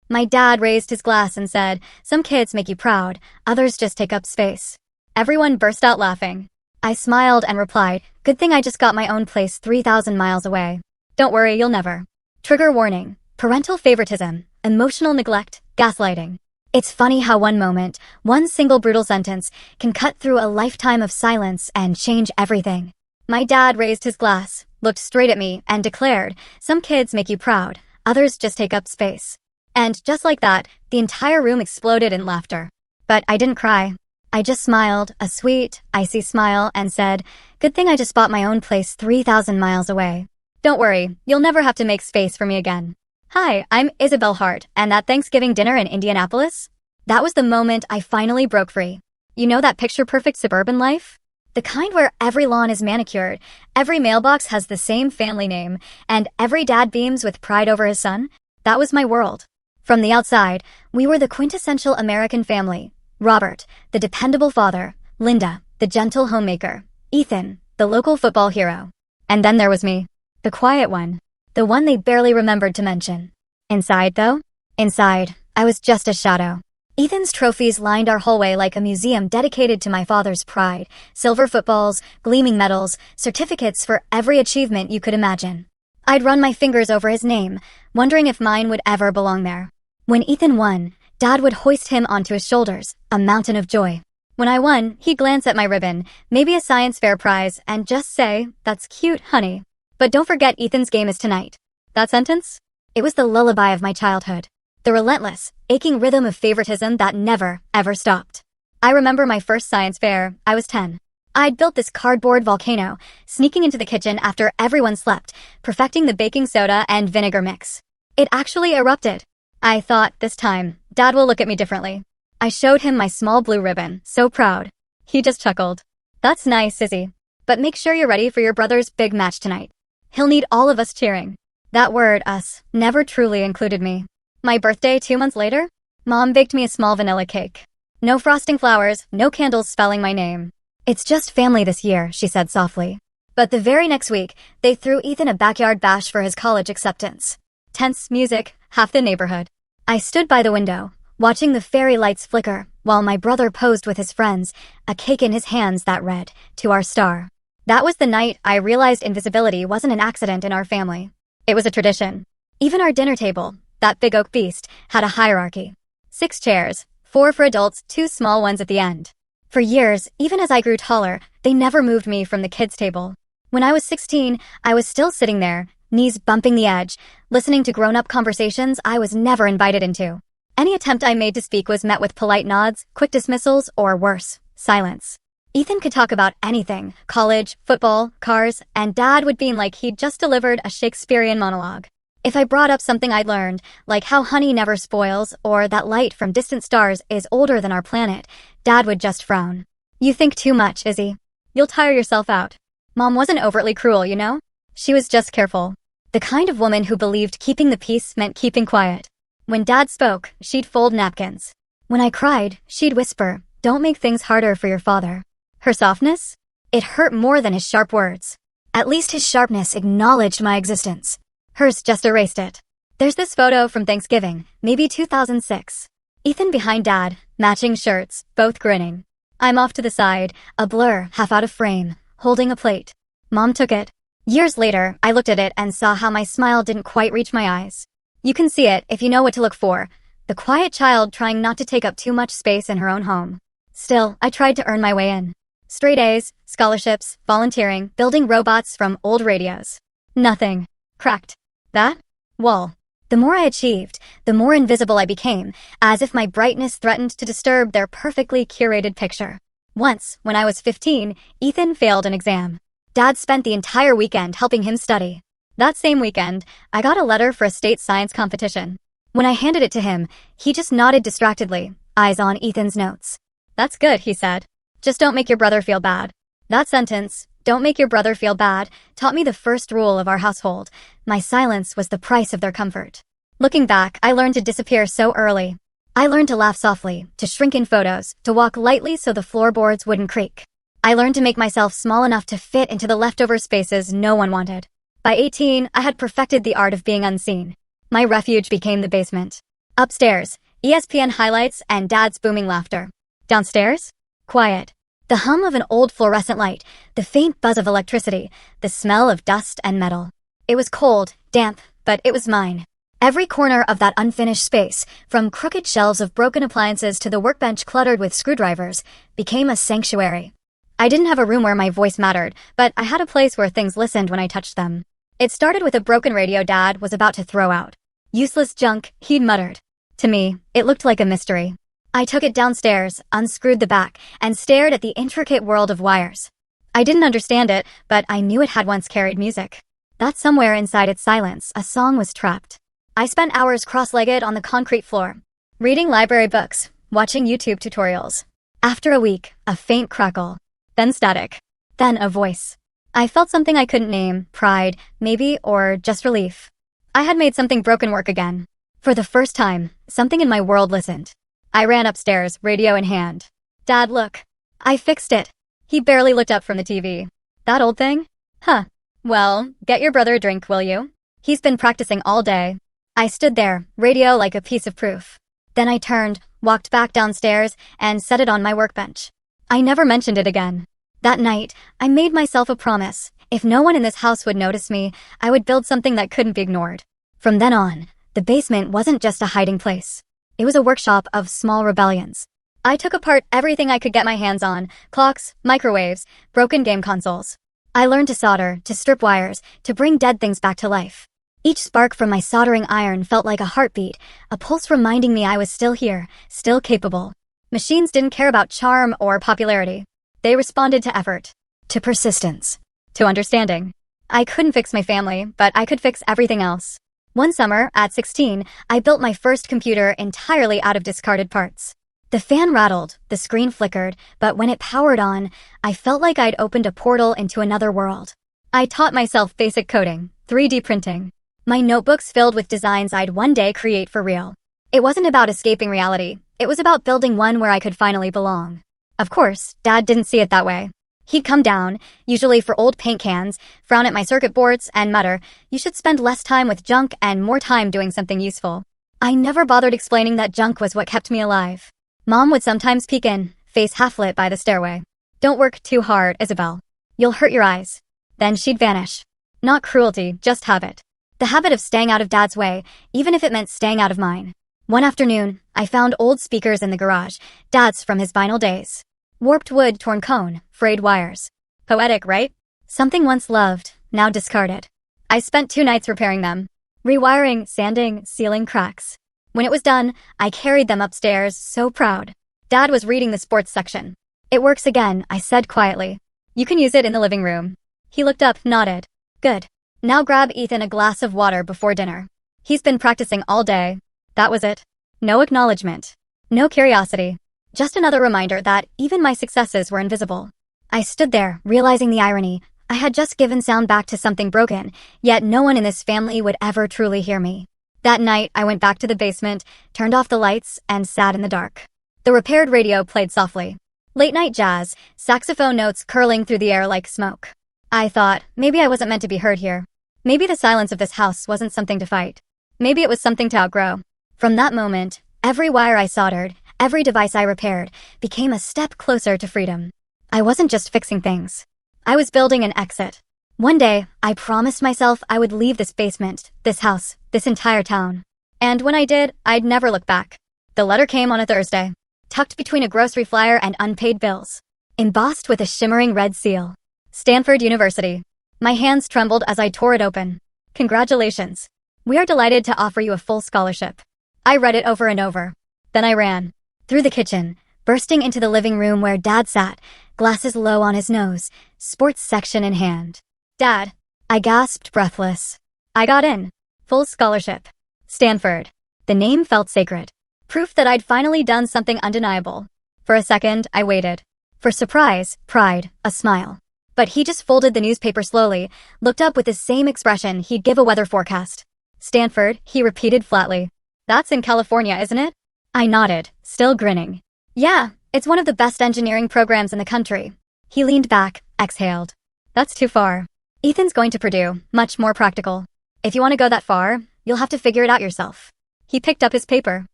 My dad raised his glass and said, "Some kids make you proud, others just take up space." Everyone burst out laughing. I smiled and replied, "Good thing I just got my own place 3,000 miles away. Don't worry, you'll never." Trigger warning: parental favoritism, emotional neglect, gaslighting. It's funny how one moment, one single brutal sentence, can cut through a lifetime of silence and change everything. My dad raised his glass, looked straight at me, and declared, "Some kids make you proud, others just take up space." And just like that, the entire room exploded in laughter. But I didn't cry. I just smiled, a sweet, icy smile, and said, "Good thing I just bought my own place 3,000 miles away. Don't worry, you'll never have to make space for me again." Hi, I'm Isabel Hart, and that Thanksgiving dinner in Indianapolis? That was the moment I finally broke free. You know that picture-perfect suburban life? The kind where every lawn is manicured, every mailbox has the same family name, and every dad beams with pride over his son? That was my world. From the outside, we were the quintessential American family. Robert, the dependable father; Linda, the gentle homemaker; Ethan, the local football hero. And then there was me, the quiet one, the one they barely remembered to mention. Inside, though? Inside, I was just a shadow. Ethan's trophies lined our hallway like a museum dedicated to my father's pride. Silver footballs, gleaming medals, certificates for every achievement you could imagine. I'd run my fingers over his name, wondering if mine would ever belong there. When Ethan won, Dad would hoist him onto his shoulders, a mountain of joy. When I won, he'd glance at my ribbon, maybe a science fair prize, and just say, "That's cute, honey. But don't forget Ethan's game is tonight." That sentence? It was the lullaby of my childhood. The relentless, aching rhythm of favoritism that never, ever stopped. I remember my first science fair. I was 10. I'd built this cardboard volcano, sneaking into the kitchen after everyone slept, perfecting the baking soda and vinegar mix. It actually erupted. I thought, this time, Dad will look at me differently. I showed him my small blue ribbon, so proud. He just chuckled. "That's nice, Izzy. But make sure you're ready for your brother's big match tonight. He'll need all of us cheering." That word, us, never truly included me. My birthday 2 months later, Mom baked me a small vanilla cake. No frosting flowers, no candles spelling my name. "It's just family this year," she said softly. But the very next week, they threw Ethan a backyard bash for his college acceptance. Tense music, half the neighborhood. I stood by the window, watching the fairy lights flicker, while my brother posed with his friends, a cake in his hands that read, "To our star." That was the night I realized invisibility wasn't an accident in our family. It was a tradition. Even our dinner table, that big oak beast, had a hierarchy. 6 chairs, 4 for adults, 2 small ones at the end. For years, even as I grew taller, they never moved me from the kids' table. When I was 16, I was still sitting there, knees bumping the edge, listening to grown-up conversations I was never invited into. Any attempt I made to speak was met with polite nods, quick dismissals, or worse, silence. Ethan could talk about anything: college, football, cars, and Dad would beam like he'd just delivered a Shakespearean monologue. If I brought up something I'd learned, like how honey never spoils or that light from distant stars is older than our planet, Dad would just frown. "You think too much, Izzy. You'll tire yourself out." Mom wasn't overtly cruel, you know? She was just careful. The kind of woman who believed keeping the peace meant keeping quiet. When Dad spoke, she'd fold napkins. When I cried, she'd whisper, "Don't make things harder for your father." Her softness? It hurt more than his sharp words. At least his sharpness acknowledged my existence. Hers just erased it. There's this photo from Thanksgiving, maybe 2006. Ethan behind Dad, matching shirts, both grinning. I'm off to the side, a blur, half out of frame, holding a plate. Mom took it. Years later, I looked at it and saw how my smile didn't quite reach my eyes. You can see it if you know what to look for. The quiet child trying not to take up too much space in her own home. Still, I tried to earn my way in. Straight A's, scholarships, volunteering, building robots from old radios. Nothing. Cracked. That? Wall. The more I achieved, the more invisible I became, as if my brightness threatened to disturb their perfectly curated picture. Once, when I was 15, Ethan failed an exam. Dad spent the entire weekend helping him study. That same weekend, I got a letter for a state science competition. When I handed it to him, he just nodded distractedly, eyes on Ethan's notes. "That's good," he said. "Just don't make your brother feel bad." That sentence, "Don't make your brother feel bad," taught me the first rule of our household. My silence was the price of their comfort. Looking back, I learned to disappear so early. I learned to laugh softly, to shrink in photos, to walk lightly so the floorboards wouldn't creak. I learned to make myself small enough to fit into the leftover spaces no one wanted. By 18, I had perfected the art of being unseen. My refuge became the basement. Upstairs, ESPN highlights and Dad's booming laughter. Downstairs? Quiet. The hum of an old fluorescent light, the faint buzz of electricity, the smell of dust and metal. It was cold, damp, but it was mine. Every corner of that unfinished space, from crooked shelves of broken appliances to the workbench cluttered with screwdrivers, became a sanctuary. I didn't have a room where my voice mattered, but I had a place where things listened when I touched them. It started with a broken radio Dad was about to throw out. Useless junk, he'd muttered. To me, it looked like a mystery. I took it downstairs, unscrewed the back, and stared at the intricate world of wires. I didn't understand it, but I knew it had once carried music. That somewhere inside its silence, a song was trapped. I spent hours cross-legged on the concrete floor, reading library books, watching YouTube tutorials. After a week, a faint crackle, then static, then a voice. I felt something I couldn't name, pride, maybe, or just relief. I had made something broken work again. For the first time, something in my world listened. I ran upstairs, radio in hand. Dad, look. I fixed it. He barely looked up from the TV. That old thing? Huh. Well, get your brother a drink, will you? He's been practicing all day. I stood there, radio like a piece of proof. Then I turned, walked back downstairs, and set it on my workbench. I never mentioned it again. That night, I made myself a promise. If no one in this house would notice me, I would build something that couldn't be ignored. From then on, the basement wasn't just a hiding place. It was a workshop of small rebellions. I took apart everything I could get my hands on: clocks, microwaves, broken game consoles. I learned to solder, to strip wires, to bring dead things back to life. Each spark from my soldering iron felt like a heartbeat, a pulse reminding me I was still here, still capable. Machines didn't care about charm or popularity. They responded to effort, to persistence, to understanding. I couldn't fix my family, but I could fix everything else. One summer, at 16, I built my first computer entirely out of discarded parts. The fan rattled, the screen flickered, but when it powered on, I felt like I'd opened a portal into another world. I taught myself basic coding, 3D printing. My notebooks filled with designs I'd one day create for real. It wasn't about escaping reality. It was about building one where I could finally belong. Of course, Dad didn't see it that way. He'd come down, usually for old paint cans, frown at my circuit boards, and mutter, "You should spend less time with junk and more time doing something useful." I never bothered explaining that junk was what kept me alive. Mom would sometimes peek in, face half-lit by the stairway. "Don't work too hard, Isabel. You'll hurt your eyes." Then she'd vanish. Not cruelty, just habit. The habit of staying out of Dad's way, even if it meant staying out of mine. One afternoon, I found old speakers in the garage, Dad's from his vinyl days. Warped wood, torn cone, frayed wires. Poetic, right? Something once loved, now discarded. I spent 2 nights repairing them. Rewiring, sanding, sealing cracks. When it was done, I carried them upstairs, so proud. Dad was reading the sports section. "It works again," I said quietly. "You can use it in the living room." He looked up, nodded. "Good. Now grab Ethan a glass of water before dinner. He's been practicing all day." That was it. No acknowledgement. No curiosity. Just another reminder that even my successes were invisible. I stood there, realizing the irony. I had just given sound back to something broken, yet no one in this family would ever truly hear me. That night, I went back to the basement, turned off the lights, and sat in the dark. The repaired radio played softly. Late-night jazz, saxophone notes curling through the air like smoke. I thought, maybe I wasn't meant to be heard here. Maybe the silence of this house wasn't something to fight. Maybe it was something to outgrow. From that moment, every wire I soldered, every device I repaired, became a step closer to freedom. I wasn't just fixing things. I was building an exit. One day, I promised myself I would leave this basement, this house, this entire town. And when I did, I'd never look back. The letter came on a Thursday, tucked between a grocery flyer and unpaid bills, embossed with a shimmering red seal. Stanford University. My hands trembled as I tore it open. "Congratulations. We are delighted to offer you a full scholarship." I read it over and over. Then I ran. Through the kitchen, bursting into the living room where Dad sat, glasses low on his nose, sports section in hand. "Dad." I gasped, breathless. I got in. Full scholarship. Stanford. The name felt sacred. Proof that I'd finally done something undeniable. For a second, I waited. For surprise, pride, a smile. But he just folded the newspaper slowly, looked up with the same expression he'd give a weather forecast. "Stanford," he repeated flatly. "That's in California, isn't it?" I nodded, still grinning. "Yeah, it's one of the best engineering programs in the country." He leaned back, exhaled. "That's too far. Ethan's going to Purdue, much more practical. If you want to go that far, you'll have to figure it out yourself." He picked up his paper.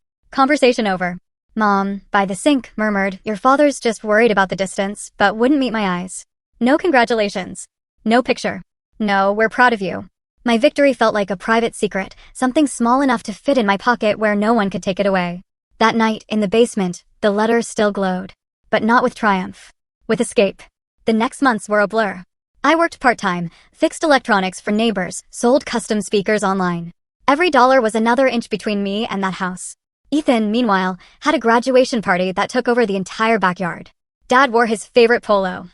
Conversation over. Mom, by the sink, murmured, your father's just worried about the distance, but wouldn't meet my eyes. No congratulations. No picture. No, we're proud of you. My victory felt like a private secret, something small enough to fit in my pocket where no one could take it away. That night, in the basement, the letters still glowed. But not with triumph. With escape. The next months were a blur. I worked part-time, fixed electronics for neighbors, sold custom speakers online. Every dollar was another inch between me and that house. Ethan, meanwhile, had a graduation party that took over the entire backyard. Dad wore his favorite polo,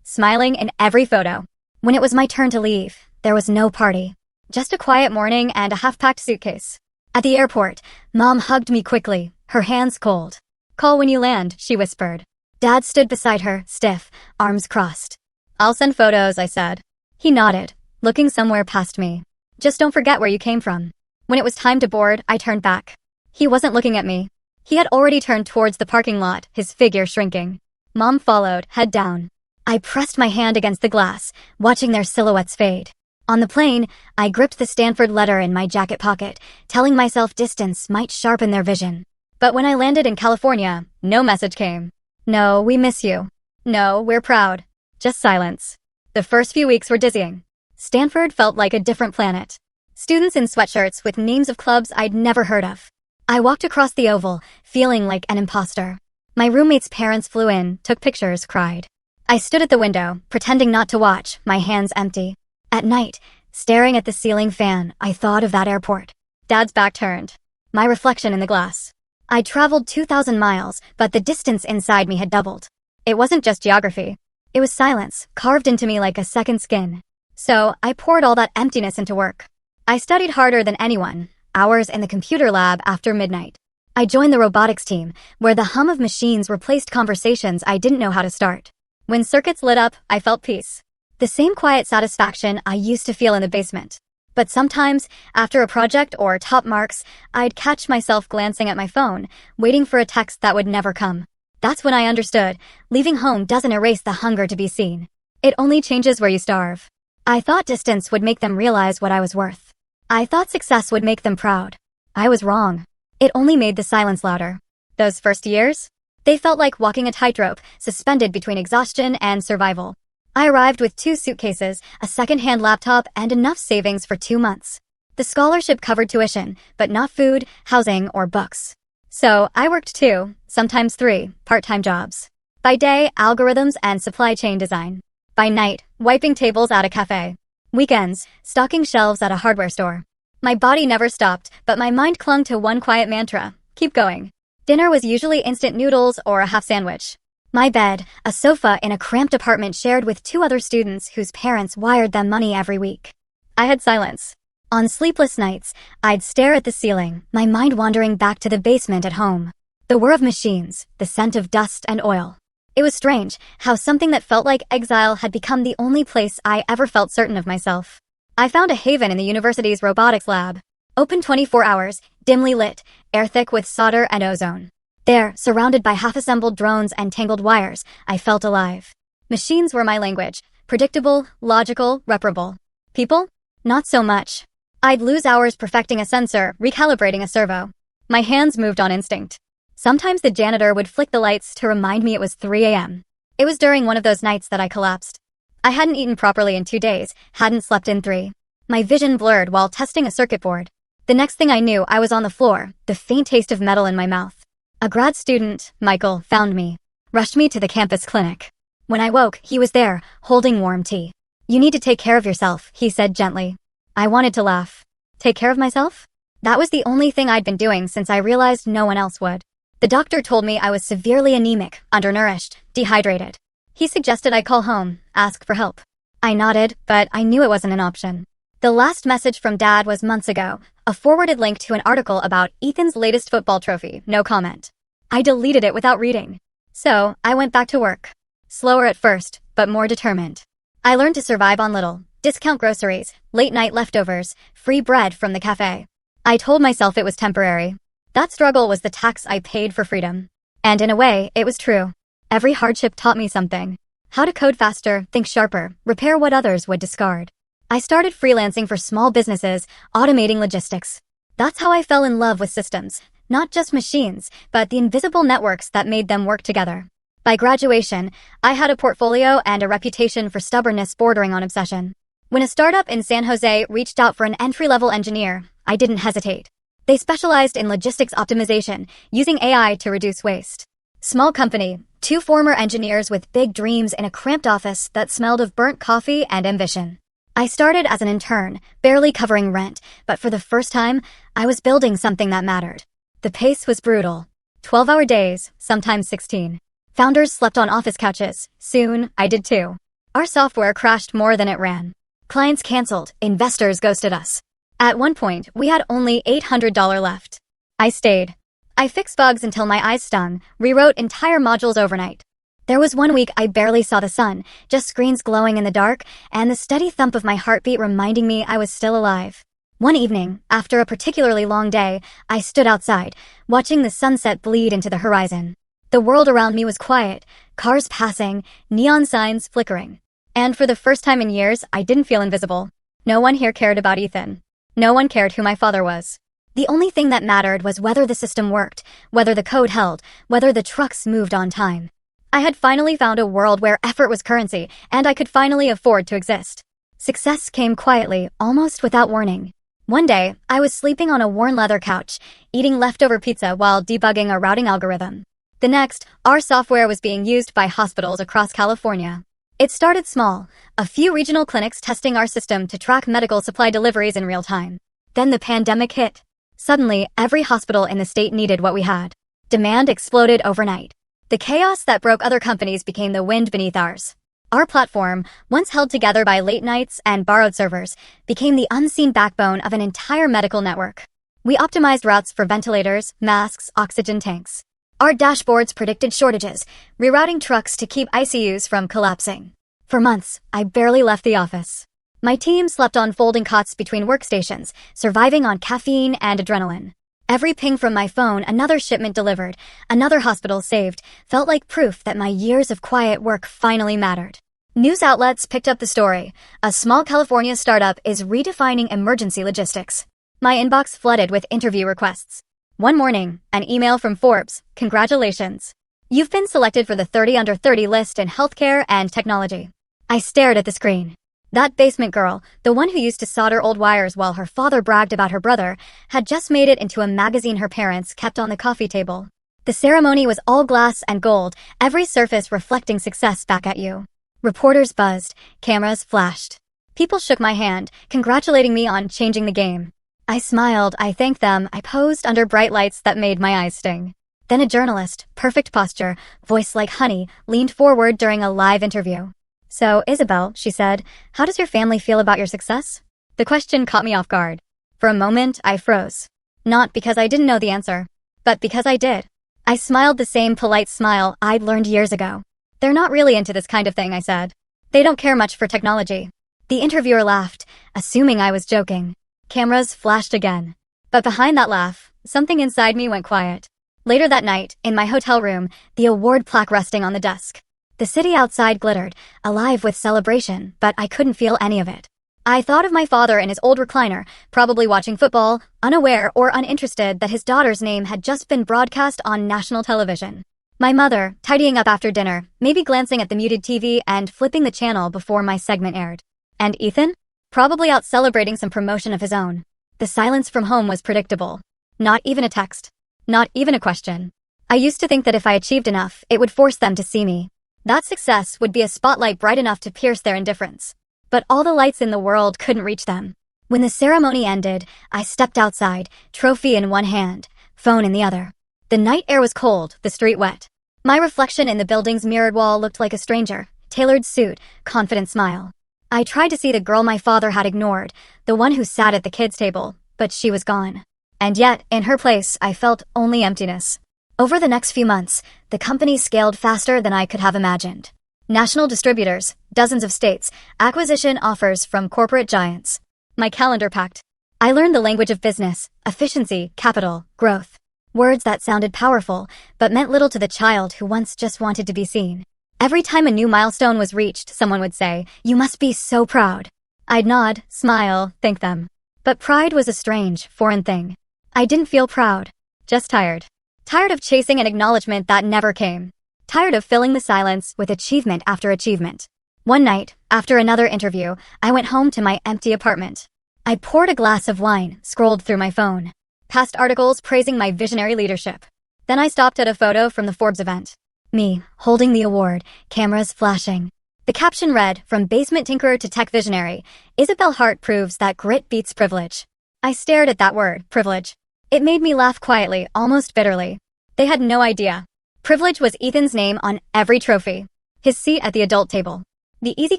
smiling in every photo. When it was my turn to leave, there was no party. Just a quiet morning and a half-packed suitcase. At the airport, Mom hugged me quickly, her hands cold. Call when you land, she whispered. Dad stood beside her, stiff, arms crossed. I'll send photos, I said. He nodded, looking somewhere past me. Just don't forget where you came from. When it was time to board, I turned back. He wasn't looking at me. He had already turned towards the parking lot, his figure shrinking. Mom followed, head down. I pressed my hand against the glass, watching their silhouettes fade. On the plane, I gripped the Stanford letter in my jacket pocket, telling myself distance might sharpen their vision. But when I landed in California, no message came. No, we miss you. No, we're proud. Just silence. The first few weeks were dizzying. Stanford felt like a different planet. Students in sweatshirts with names of clubs I'd never heard of. I walked across the oval, feeling like an imposter. My roommate's parents flew in, took pictures, cried. I stood at the window, pretending not to watch, my hands empty. At night, staring at the ceiling fan, I thought of that airport. Dad's back turned. My reflection in the glass. I'd traveled 2,000 miles, but the distance inside me had doubled. It wasn't just geography. It was silence, carved into me like a second skin. So, I poured all that emptiness into work. I studied harder than anyone, hours in the computer lab after midnight. I joined the robotics team, where the hum of machines replaced conversations I didn't know how to start. When circuits lit up, I felt peace. The same quiet satisfaction I used to feel in the basement. But sometimes, after a project or top marks, I'd catch myself glancing at my phone, waiting for a text that would never come. That's when I understood, leaving home doesn't erase the hunger to be seen. It only changes where you starve. I thought distance would make them realize what I was worth. I thought success would make them proud. I was wrong. It only made the silence louder. Those first years? They felt like walking a tightrope, suspended between exhaustion and survival. I arrived with 2 suitcases, a second-hand laptop, and enough savings for 2 months. The scholarship covered tuition, but not food, housing, or books. So, I worked 2, sometimes 3, part-time jobs. By day, algorithms and supply chain design. By night, wiping tables at a cafe. Weekends, stocking shelves at a hardware store. My body never stopped, but my mind clung to one quiet mantra: keep going. Dinner was usually instant noodles or a half sandwich. My bed, a sofa in a cramped apartment shared with 2 other students whose parents wired them money every week. I had silence. On sleepless nights, I'd stare at the ceiling, my mind wandering back to the basement at home. The whir of machines, the scent of dust and oil. It was strange how something that felt like exile had become the only place I ever felt certain of myself. I found a haven in the university's robotics lab. Open 24 hours, dimly lit, air thick with solder and ozone. There, surrounded by half-assembled drones and tangled wires, I felt alive. Machines were my language, predictable, logical, reparable. People? Not so much. I'd lose hours perfecting a sensor, recalibrating a servo. My hands moved on instinct. Sometimes the janitor would flick the lights to remind me it was 3 a.m. It was during one of those nights that I collapsed. I hadn't eaten properly in 2 days, hadn't slept in 3. My vision blurred while testing a circuit board. The next thing I knew, I was on the floor, the faint taste of metal in my mouth. A grad student, Michael, found me, rushed me to the campus clinic. When I woke, he was there, holding warm tea. You need to take care of yourself, he said gently. I wanted to laugh. Take care of myself? That was the only thing I'd been doing since I realized no one else would. The doctor told me I was severely anemic, undernourished, dehydrated. He suggested I call home, ask for help. I nodded, but I knew it wasn't an option. The last message from Dad was months ago, a forwarded link to an article about Ethan's latest football trophy, no comment. I deleted it without reading. So, I went back to work. Slower at first, but more determined. I learned to survive on little, discount groceries, late-night leftovers, free bread from the cafe. I told myself it was temporary. That struggle was the tax I paid for freedom. And in a way, it was true. Every hardship taught me something. How to code faster, think sharper, repair what others would discard. I started freelancing for small businesses, automating logistics. That's how I fell in love with systems. Not just machines, but the invisible networks that made them work together. By graduation, I had a portfolio and a reputation for stubbornness bordering on obsession. When a startup in San Jose reached out for an entry-level engineer, I didn't hesitate. They specialized in logistics optimization, using AI to reduce waste. Small company, 2 former engineers with big dreams in a cramped office that smelled of burnt coffee and ambition. I started as an intern, barely covering rent, but for the first time, I was building something that mattered. The pace was brutal. 12-hour days, sometimes 16. Founders slept on office couches. Soon, I did too. Our software crashed more than it ran. Clients canceled, investors ghosted us. At one point, we had only $800 left. I stayed. I fixed bugs until my eyes stung, rewrote entire modules overnight. There was one week I barely saw the sun, just screens glowing in the dark, and the steady thump of my heartbeat reminding me I was still alive. One evening, after a particularly long day, I stood outside, watching the sunset bleed into the horizon. The world around me was quiet, cars passing, neon signs flickering. And for the first time in years, I didn't feel invisible. No one here cared about Ethan. No one cared who my father was. The only thing that mattered was whether the system worked, whether the code held, whether the trucks moved on time. I had finally found a world where effort was currency, and I could finally afford to exist. Success came quietly, almost without warning. One day, I was sleeping on a worn leather couch, eating leftover pizza while debugging a routing algorithm. The next, our software was being used by hospitals across California. It started small, a few regional clinics testing our system to track medical supply deliveries in real time. Then the pandemic hit. Suddenly, every hospital in the state needed what we had. Demand exploded overnight. The chaos that broke other companies became the wind beneath ours. Our platform, once held together by late nights and borrowed servers, became the unseen backbone of an entire medical network. We optimized routes for ventilators, masks, oxygen tanks. Our dashboards predicted shortages, rerouting trucks to keep ICUs from collapsing. For months, I barely left the office. My team slept on folding cots between workstations, surviving on caffeine and adrenaline. Every ping from my phone, another shipment delivered, another hospital saved, felt like proof that my years of quiet work finally mattered. News outlets picked up the story. A small California startup is redefining emergency logistics. My inbox flooded with interview requests. One morning, an email from Forbes. Congratulations. You've been selected for the 30 under 30 list in healthcare and technology. I stared at the screen. That basement girl, the one who used to solder old wires while her father bragged about her brother, had just made it into a magazine her parents kept on the coffee table. The ceremony was all glass and gold, every surface reflecting success back at you. Reporters buzzed, cameras flashed. People shook my hand, congratulating me on changing the game. I smiled, I thanked them, I posed under bright lights that made my eyes sting. Then a journalist, perfect posture, voice like honey, leaned forward during a live interview. So, Isabel, she said, how does your family feel about your success? The question caught me off guard. For a moment, I froze. Not because I didn't know the answer, but because I did. I smiled the same polite smile I'd learned years ago. They're not really into this kind of thing, I said. They don't care much for technology. The interviewer laughed, assuming I was joking. Cameras flashed again. But behind that laugh, something inside me went quiet. Later that night, in my hotel room, the award plaque resting on the desk. The city outside glittered, alive with celebration, but I couldn't feel any of it. I thought of my father in his old recliner, probably watching football, unaware or uninterested that his daughter's name had just been broadcast on national television. My mother, tidying up after dinner, maybe glancing at the muted TV and flipping the channel before my segment aired. And Ethan? Probably out celebrating some promotion of his own. The silence from home was predictable. Not even a text. Not even a question. I used to think that if I achieved enough, it would force them to see me. That success would be a spotlight bright enough to pierce their indifference. But all the lights in the world couldn't reach them. When the ceremony ended, I stepped outside, trophy in one hand, phone in the other. The night air was cold, the street wet. My reflection in the building's mirrored wall looked like a stranger, tailored suit, confident smile. I tried to see the girl my father had ignored, the one who sat at the kids' table, but she was gone. And yet, in her place, I felt only emptiness. Over the next few months, the company scaled faster than I could have imagined. National distributors, dozens of states, acquisition offers from corporate giants. My calendar packed. I learned the language of business, efficiency, capital, growth. Words that sounded powerful, but meant little to the child who once just wanted to be seen. Every time a new milestone was reached, someone would say, "You must be so proud." I'd nod, smile, thank them. But pride was a strange, foreign thing. I didn't feel proud. Just tired. Tired of chasing an acknowledgement that never came. Tired of filling the silence with achievement after achievement. One night, after another interview, I went home to my empty apartment. I poured a glass of wine, scrolled through my phone. Past articles praising my visionary leadership. Then I stopped at a photo from the Forbes event. Me, holding the award, cameras flashing. The caption read, "From basement tinkerer to tech visionary, Isabelle Hart proves that grit beats privilege." I stared at that word, privilege. It made me laugh quietly, almost bitterly. They had no idea. Privilege was Ethan's name on every trophy. His seat at the adult table. The easy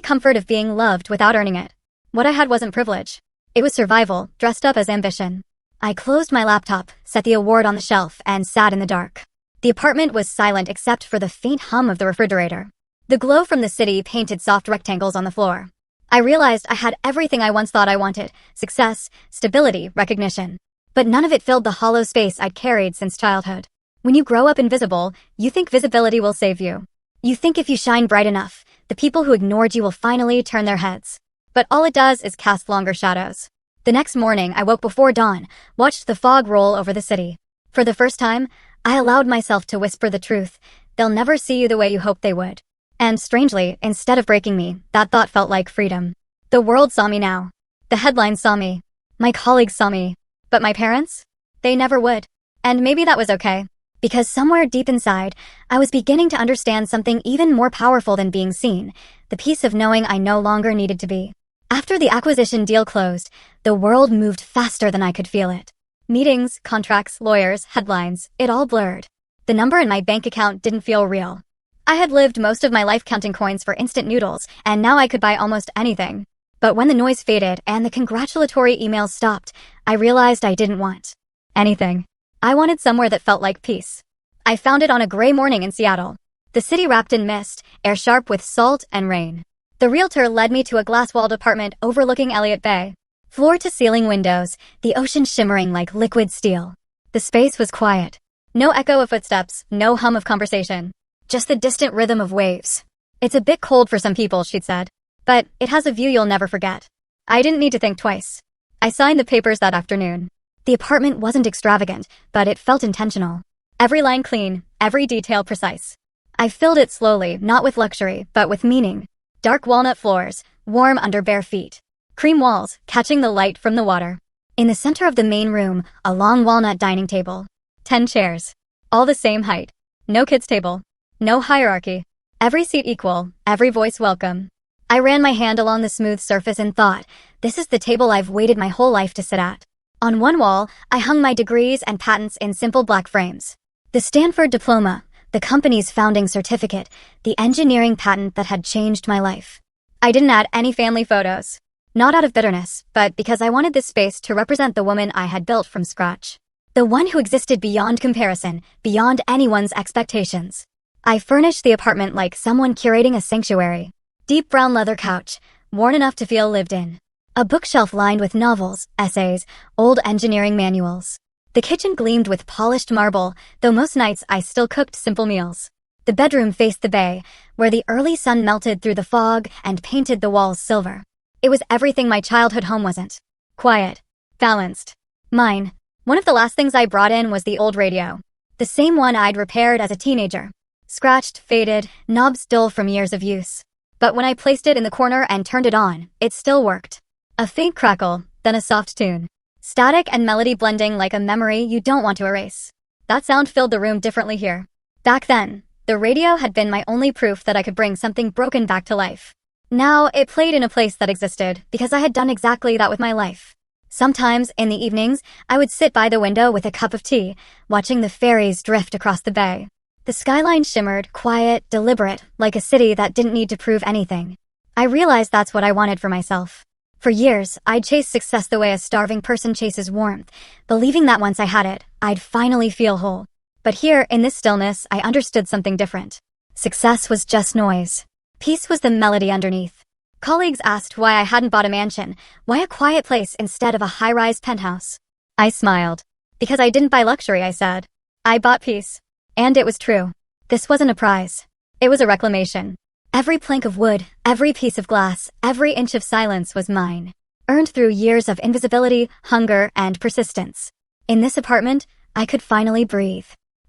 comfort of being loved without earning it. What I had wasn't privilege. It was survival, dressed up as ambition. I closed my laptop, set the award on the shelf, and sat in the dark. The apartment was silent except for the faint hum of the refrigerator. The glow from the city painted soft rectangles on the floor. I realized I had everything I once thought I wanted: success, stability, recognition. But none of it filled the hollow space I'd carried since childhood. When you grow up invisible, you think visibility will save you. You think if you shine bright enough, the people who ignored you will finally turn their heads. But all it does is cast longer shadows. The next morning, I woke before dawn, watched the fog roll over the city. For the first time, I allowed myself to whisper the truth. They'll never see you the way you hoped they would. And strangely, instead of breaking me, that thought felt like freedom. The world saw me now. The headlines saw me. My colleagues saw me. But my parents? They never would. And maybe that was okay. Because somewhere deep inside, I was beginning to understand something even more powerful than being seen, the peace of knowing I no longer needed to be. After the acquisition deal closed, the world moved faster than I could feel it. Meetings, contracts, lawyers, headlines, it all blurred. The number in my bank account didn't feel real. I had lived most of my life counting coins for instant noodles, and now I could buy almost anything. But when the noise faded and the congratulatory emails stopped, I realized I didn't want anything. I wanted somewhere that felt like peace. I found it on a gray morning in Seattle. The city wrapped in mist, air sharp with salt and rain. The realtor led me to a glass-walled apartment overlooking Elliott Bay. Floor-to-ceiling windows, the ocean shimmering like liquid steel. The space was quiet. No echo of footsteps, no hum of conversation. Just the distant rhythm of waves. "It's a bit cold for some people," she'd said. "But it has a view you'll never forget." I didn't need to think twice. I signed the papers that afternoon. The apartment wasn't extravagant, but it felt intentional. Every line clean, every detail precise. I filled it slowly, not with luxury, but with meaning. Dark walnut floors, warm under bare feet. Cream walls, catching the light from the water. In the center of the main room, a long walnut dining table. 10 chairs. All the same height. No kids' table. No hierarchy. Every seat equal, every voice welcome. I ran my hand along the smooth surface and thought, this is the table I've waited my whole life to sit at. On one wall, I hung my degrees and patents in simple black frames. The Stanford diploma, the company's founding certificate, the engineering patent that had changed my life. I didn't add any family photos. Not out of bitterness, but because I wanted this space to represent the woman I had built from scratch. The one who existed beyond comparison, beyond anyone's expectations. I furnished the apartment like someone curating a sanctuary. Deep brown leather couch, worn enough to feel lived in. A bookshelf lined with novels, essays, old engineering manuals. The kitchen gleamed with polished marble, though most nights I still cooked simple meals. The bedroom faced the bay, where the early sun melted through the fog and painted the walls silver. It was everything my childhood home wasn't. Quiet. Balanced. Mine. One of the last things I brought in was the old radio. The same one I'd repaired as a teenager. Scratched, faded, knobs dull from years of use. But when I placed it in the corner and turned it on, it still worked. A faint crackle, then a soft tune. Static and melody blending like a memory you don't want to erase. That sound filled the room differently here. Back then, the radio had been my only proof that I could bring something broken back to life. Now, it played in a place that existed because I had done exactly that with my life. Sometimes, in the evenings, I would sit by the window with a cup of tea, watching the ferries drift across the bay. The skyline shimmered, quiet, deliberate, like a city that didn't need to prove anything. I realized that's what I wanted for myself. For years, I'd chased success the way a starving person chases warmth, believing that once I had it, I'd finally feel whole. But here, in this stillness, I understood something different. Success was just noise. Peace was the melody underneath. Colleagues asked why I hadn't bought a mansion, why a quiet place instead of a high-rise penthouse. I smiled. Because I didn't buy luxury, I said. I bought peace. And it was true. This wasn't a prize. It was a reclamation. Every plank of wood, every piece of glass, every inch of silence was mine. Earned through years of invisibility, hunger, and persistence. In this apartment, I could finally breathe.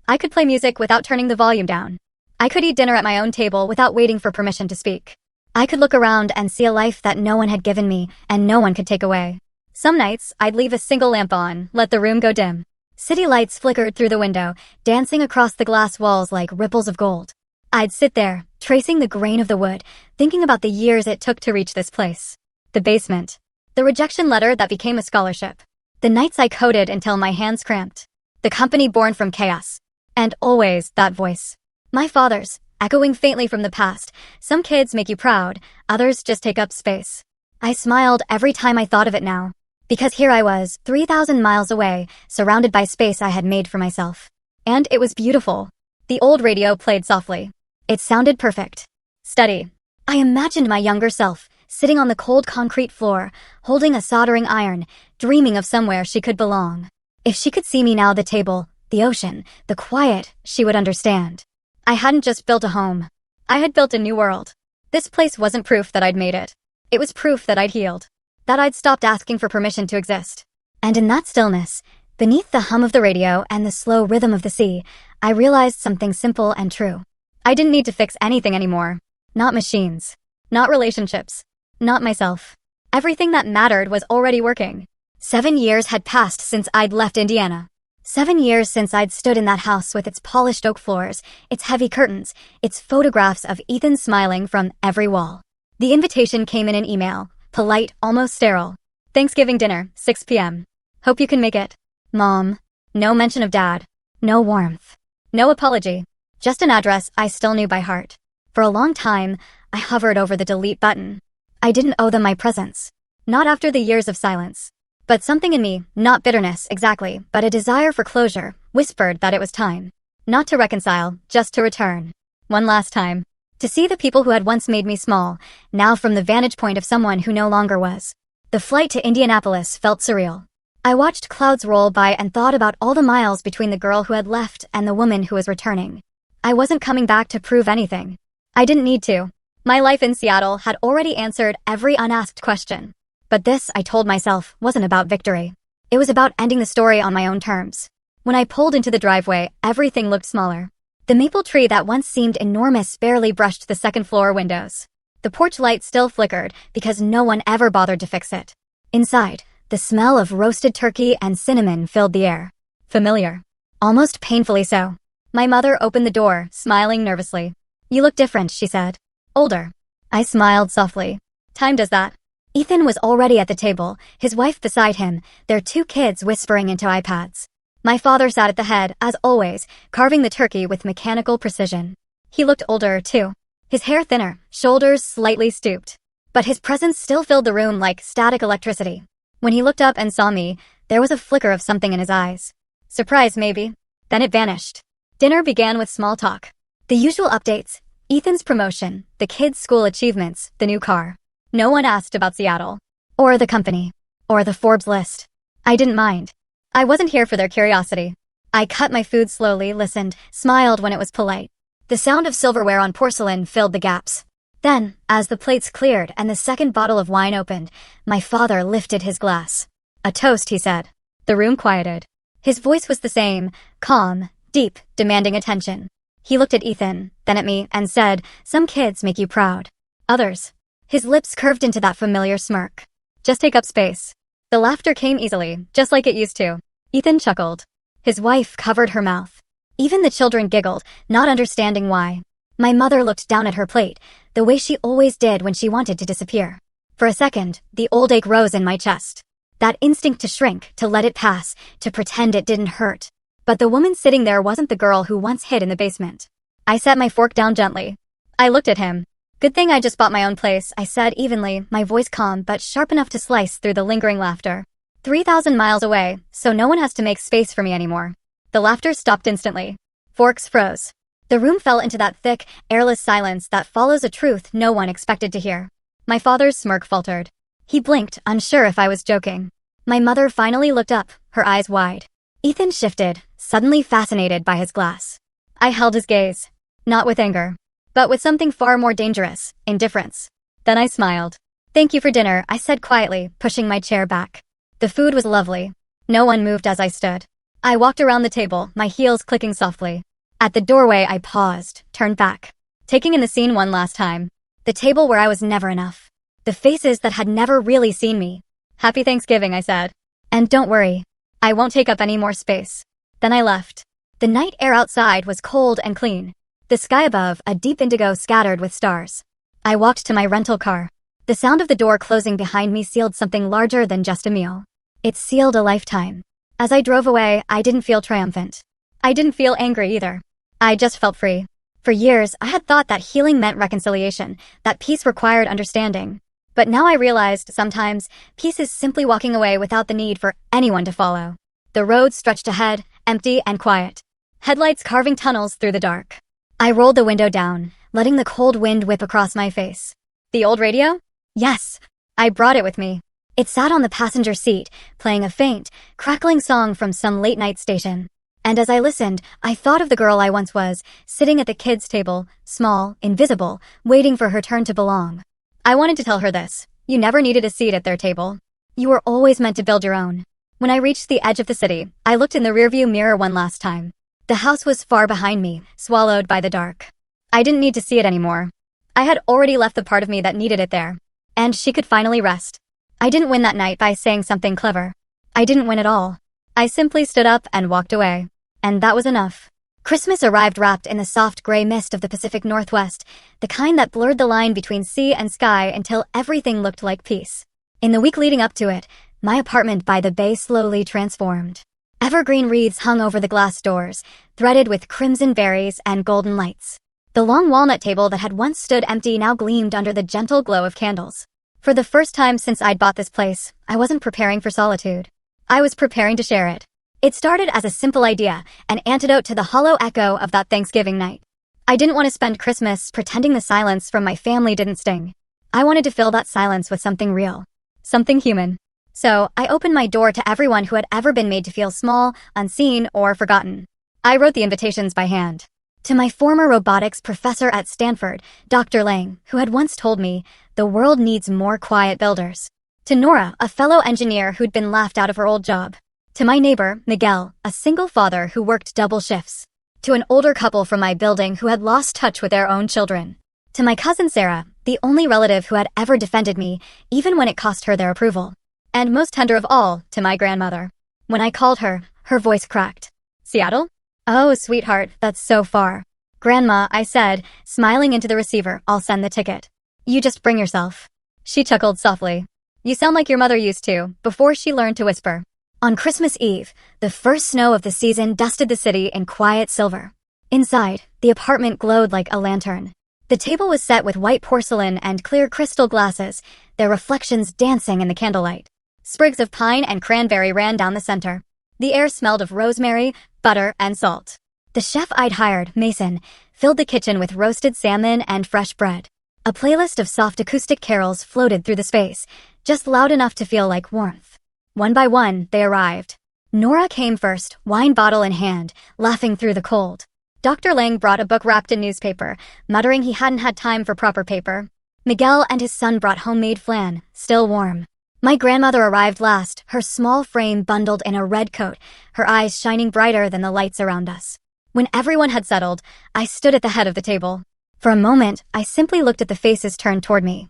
I could play music without turning the volume down. I could eat dinner at my own table without waiting for permission to speak. I could look around and see a life that no one had given me and no one could take away. Some nights, I'd leave a single lamp on, let the room go dim. City lights flickered through the window, dancing across the glass walls like ripples of gold. I'd sit there, tracing the grain of the wood, thinking about the years it took to reach this place. The basement. The rejection letter that became a scholarship. The nights I coded until my hands cramped. The company born from chaos. And always that voice. My father's, echoing faintly from the past. Some kids make you proud, others just take up space. I smiled every time I thought of it now. Because here I was, 3,000 miles away, surrounded by space I had made for myself. And it was beautiful. The old radio played softly. It sounded perfect. Steady. I imagined my younger self, sitting on the cold concrete floor, holding a soldering iron, dreaming of somewhere she could belong. If she could see me now, the table, the ocean, the quiet, she would understand. I hadn't just built a home. I had built a new world. This place wasn't proof that I'd made it. It was proof that I'd healed. That I'd stopped asking for permission to exist. And in that stillness, beneath the hum of the radio and the slow rhythm of the sea, I realized something simple and true. I didn't need to fix anything anymore. Not machines. Not relationships. Not myself. Everything that mattered was already working. 7 years had passed since I'd left Indiana. 7 years since I'd stood in that house with its polished oak floors, its heavy curtains, its photographs of Ethan smiling from every wall. The invitation came in an email. Polite, almost sterile. Thanksgiving dinner, 6 p.m. Hope you can make it. Mom. No mention of Dad. No warmth. No apology. Just an address I still knew by heart. For a long time, I hovered over the delete button. I didn't owe them my presence. Not after the years of silence. But something in me, not bitterness exactly, but a desire for closure, whispered that it was time. Not to reconcile, just to return. One last time. To see the people who had once made me small, now from the vantage point of someone who no longer was. The flight to Indianapolis felt surreal. I watched clouds roll by and thought about all the miles between the girl who had left and the woman who was returning. I wasn't coming back to prove anything. I didn't need to. My life in Seattle had already answered every unasked question. But this, I told myself, wasn't about victory. It was about ending the story on my own terms. When I pulled into the driveway, everything looked smaller. The maple tree that once seemed enormous barely brushed the second-floor windows. The porch light still flickered because no one ever bothered to fix it. Inside, the smell of roasted turkey and cinnamon filled the air. Familiar. Almost painfully so. My mother opened the door, smiling nervously. "You look different," she said. "Older." I smiled softly. Time does that. Ethan was already at the table, his wife beside him, their 2 kids whispering into iPads. My father sat at the head, as always, carving the turkey with mechanical precision. He looked older, too. His hair thinner, shoulders slightly stooped. But his presence still filled the room like static electricity. When he looked up and saw me, there was a flicker of something in his eyes. Surprise, maybe. Then it vanished. Dinner began with small talk. The usual updates. Ethan's promotion, the kids' school achievements, the new car. No one asked about Seattle. Or the company. Or the Forbes list. I didn't mind. I wasn't here for their curiosity. I cut my food slowly, listened, smiled when it was polite. The sound of silverware on porcelain filled the gaps. Then, as the plates cleared and the second bottle of wine opened, my father lifted his glass. "A toast," he said. The room quieted. His voice was the same, calm, deep, demanding attention. He looked at Ethan, then at me, and said, "Some kids make you proud. Others." His lips curved into that familiar smirk. "Just take up space." The laughter came easily, just like it used to. Ethan chuckled. His wife covered her mouth. Even the children giggled, not understanding why. My mother looked down at her plate, the way she always did when she wanted to disappear. For a second, the old ache rose in my chest. That instinct to shrink, to let it pass, to pretend it didn't hurt. But the woman sitting there wasn't the girl who once hid in the basement. I set my fork down gently. I looked at him. "Good thing I just bought my own place," I said evenly, my voice calm but sharp enough to slice through the lingering laughter. 3,000 miles away, so no one has to make space for me anymore. The laughter stopped instantly. Forks froze. The room fell into that thick, airless silence that follows a truth no one expected to hear. My father's smirk faltered. He blinked, unsure if I was joking. My mother finally looked up, her eyes wide. Ethan shifted, suddenly fascinated by his glass. I held his gaze. Not with anger. But with something far more dangerous, indifference. Then I smiled. "Thank you for dinner," I said quietly, pushing my chair back. The food was lovely. No one moved as I stood. I walked around the table, my heels clicking softly. At the doorway, I paused, turned back, taking in the scene one last time. The table where I was never enough. The faces that had never really seen me. Happy Thanksgiving, I said. And don't worry, I won't take up any more space. Then I left. The night air outside was cold and clean. The sky above, a deep indigo scattered with stars. I walked to my rental car. The sound of the door closing behind me sealed something larger than just a meal. It sealed a lifetime. As I drove away, I didn't feel triumphant. I didn't feel angry either. I just felt free. For years, I had thought that healing meant reconciliation, that peace required understanding. But now I realized sometimes peace is simply walking away without the need for anyone to follow. The road stretched ahead, empty and quiet. Headlights carving tunnels through the dark. I rolled the window down, letting the cold wind whip across my face. The old radio? Yes. I brought it with me. It sat on the passenger seat, playing a faint, crackling song from some late-night station. And as I listened, I thought of the girl I once was, sitting at the kids' table, small, invisible, waiting for her turn to belong. I wanted to tell her this. You never needed a seat at their table. You were always meant to build your own. When I reached the edge of the city, I looked in the rearview mirror one last time. The house was far behind me, swallowed by the dark. I didn't need to see it anymore. I had already left the part of me that needed it there. And she could finally rest. I didn't win that night by saying something clever. I didn't win at all. I simply stood up and walked away. And that was enough. Christmas arrived wrapped in the soft gray mist of the Pacific Northwest, the kind that blurred the line between sea and sky until everything looked like peace. In the week leading up to it, my apartment by the bay slowly transformed. Evergreen wreaths hung over the glass doors, threaded with crimson berries and golden lights. The long walnut table that had once stood empty now gleamed under the gentle glow of candles. For the first time since I'd bought this place, I wasn't preparing for solitude. I was preparing to share it. It started as a simple idea, an antidote to the hollow echo of that Thanksgiving night. I didn't want to spend Christmas pretending the silence from my family didn't sting. I wanted to fill that silence with something real. Something human. So, I opened my door to everyone who had ever been made to feel small, unseen, or forgotten. I wrote the invitations by hand. To my former robotics professor at Stanford, Dr. Lang, who had once told me, the world needs more quiet builders. To Nora, a fellow engineer who'd been laughed out of her old job. To my neighbor, Miguel, a single father who worked double shifts. To an older couple from my building who had lost touch with their own children. To my cousin Sarah, the only relative who had ever defended me, even when it cost her their approval. And most tender of all, to my grandmother. When I called her, her voice cracked. Seattle? Oh, sweetheart, that's so far. Grandma, I said, smiling into the receiver, I'll send the ticket. You just bring yourself. She chuckled softly. You sound like your mother used to, before she learned to whisper. On Christmas Eve, the first snow of the season dusted the city in quiet silver. Inside, the apartment glowed like a lantern. The table was set with white porcelain and clear crystal glasses, their reflections dancing in the candlelight. Sprigs of pine and cranberry ran down the center. The air smelled of rosemary, butter, and salt. The chef I'd hired, Mason, filled the kitchen with roasted salmon and fresh bread. A playlist of soft acoustic carols floated through the space, just loud enough to feel like warmth. One by one, they arrived. Nora came first, wine bottle in hand, laughing through the cold. Dr. Lang brought a book wrapped in newspaper, muttering he hadn't had time for proper paper. Miguel and his son brought homemade flan, still warm. My grandmother arrived last, her small frame bundled in a red coat, her eyes shining brighter than the lights around us. When everyone had settled, I stood at the head of the table. For a moment, I simply looked at the faces turned toward me,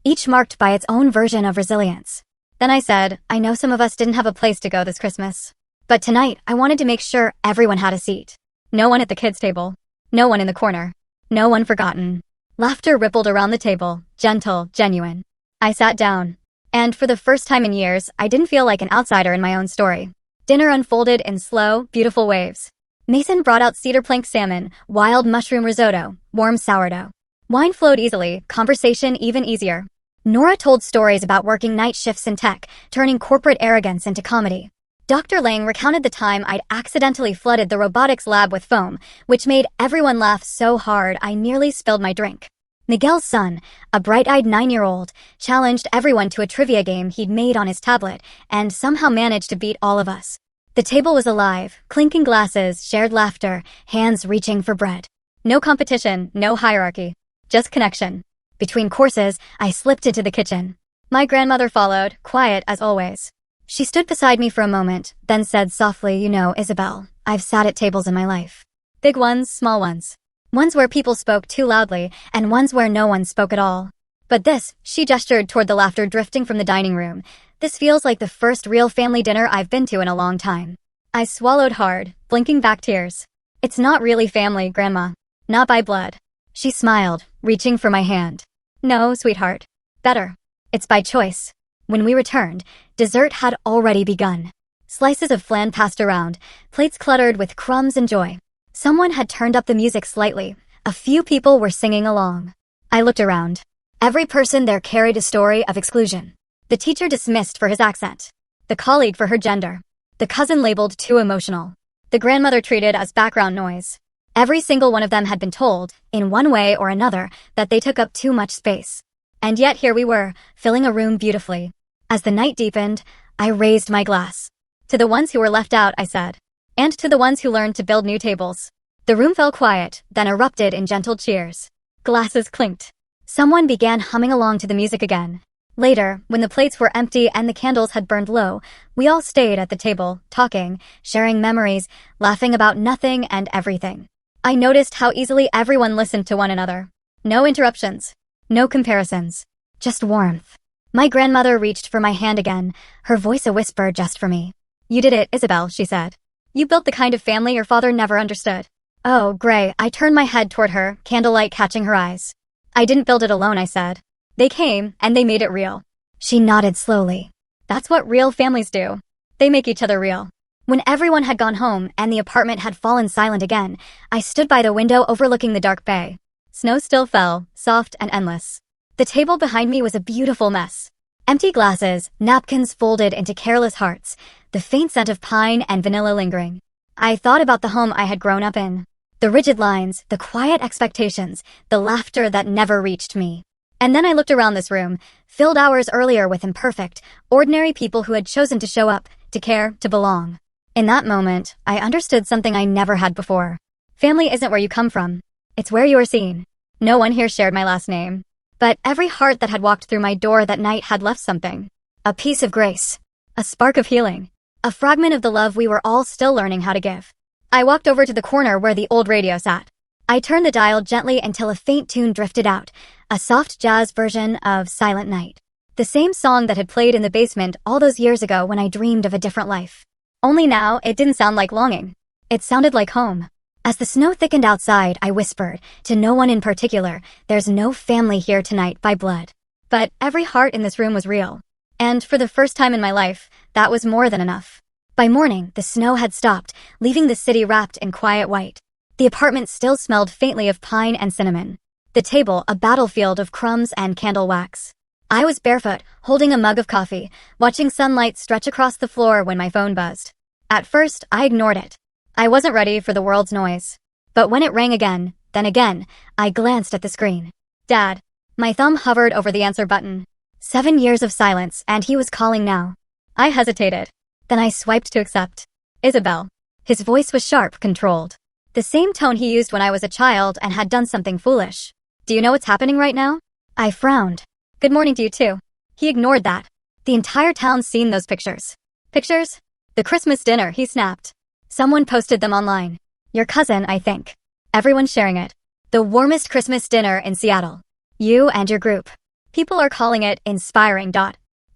each marked by its own version of resilience. Then I said, I know some of us didn't have a place to go this Christmas. But tonight, I wanted to make sure everyone had a seat. No one at the kids' table. No one in the corner. No one forgotten. Laughter rippled around the table, gentle, genuine. I sat down. And for the first time in years, I didn't feel like an outsider in my own story. Dinner unfolded in slow, beautiful waves. Mason brought out cedar plank salmon, wild mushroom risotto, warm sourdough. Wine flowed easily, conversation even easier. Nora told stories about working night shifts in tech, turning corporate arrogance into comedy. Dr. Lang recounted the time I'd accidentally flooded the robotics lab with foam, which made everyone laugh so hard I nearly spilled my drink. Miguel's son, a bright-eyed 9-year-old, challenged everyone to a trivia game he'd made on his tablet and somehow managed to beat all of us. The table was alive, clinking glasses, shared laughter, hands reaching for bread. No competition, no hierarchy. Just connection. Between courses, I slipped into the kitchen. My grandmother followed, quiet as always. She stood beside me for a moment, then said softly, "You know, Isabel, I've sat at tables in my life. Big ones, small ones. Ones where people spoke too loudly, and ones where no one spoke at all. But this," she gestured toward the laughter drifting from the dining room, "this feels like the first real family dinner I've been to in a long time." I swallowed hard, blinking back tears. "It's not really family, Grandma. Not by blood." She smiled, reaching for my hand. "No, sweetheart. Better. It's by choice." When we returned, dessert had already begun. Slices of flan passed around, plates cluttered with crumbs and joy. Someone had turned up the music slightly. A few people were singing along. I looked around. Every person there carried a story of exclusion. The teacher dismissed for his accent. The colleague for her gender. The cousin labeled too emotional. The grandmother treated as background noise. Every single one of them had been told, in one way or another, that they took up too much space. And yet here we were, filling a room beautifully. As the night deepened, I raised my glass. "To the ones who were left out," I said. "And to the ones who learned to build new tables." The room fell quiet, then erupted in gentle cheers. Glasses clinked. Someone began humming along to the music again. Later, when the plates were empty and the candles had burned low, we all stayed at the table, talking, sharing memories, laughing about nothing and everything. I noticed how easily everyone listened to one another. No interruptions. No comparisons. Just warmth. My grandmother reached for my hand again, her voice a whisper just for me. "You did it, Isabel," she said. "You built the kind of family your father never understood." "Oh, Gray," I turned my head toward her, candlelight catching her eyes. "I didn't build it alone," I said. "They came, and they made it real." She nodded slowly. "That's what real families do. They make each other real." When everyone had gone home and the apartment had fallen silent again, I stood by the window overlooking the dark bay. Snow still fell, soft and endless. The table behind me was a beautiful mess. Empty glasses, napkins folded into careless hearts, the faint scent of pine and vanilla lingering. I thought about the home I had grown up in. The rigid lines, the quiet expectations, the laughter that never reached me. And then I looked around this room, filled hours earlier with imperfect, ordinary people who had chosen to show up, to care, to belong. In that moment, I understood something I never had before. Family isn't where you come from. It's where you are seen. No one here shared my last name. But every heart that had walked through my door that night had left something. A piece of grace. A spark of healing. A fragment of the love we were all still learning how to give. I walked over to the corner where the old radio sat. I turned the dial gently until a faint tune drifted out, a soft jazz version of Silent Night. The same song that had played in the basement all those years ago when I dreamed of a different life. Only now, it didn't sound like longing. It sounded like home. As the snow thickened outside, I whispered, to no one in particular, "There's no family here tonight by blood." But every heart in this room was real. And for the first time in my life, that was more than enough. By morning, the snow had stopped, leaving the city wrapped in quiet white. The apartment still smelled faintly of pine and cinnamon. The table, a battlefield of crumbs and candle wax. I was barefoot, holding a mug of coffee, watching sunlight stretch across the floor when my phone buzzed. At first, I ignored it. I wasn't ready for the world's noise. But when it rang again, then again, I glanced at the screen. Dad. My thumb hovered over the answer button. 7 years of silence, and he was calling now. I hesitated. Then I swiped to accept. Isabel. His voice was sharp, controlled. The same tone he used when I was a child and had done something foolish. "Do you know what's happening right now?" I frowned. "Good morning to you too." He ignored that. "The entire town's seen those pictures." "Pictures?" "The Christmas dinner," he snapped. "Someone posted them online. Your cousin, I think. Everyone's sharing it. The warmest Christmas dinner in Seattle. You and your group. People are calling it inspiring.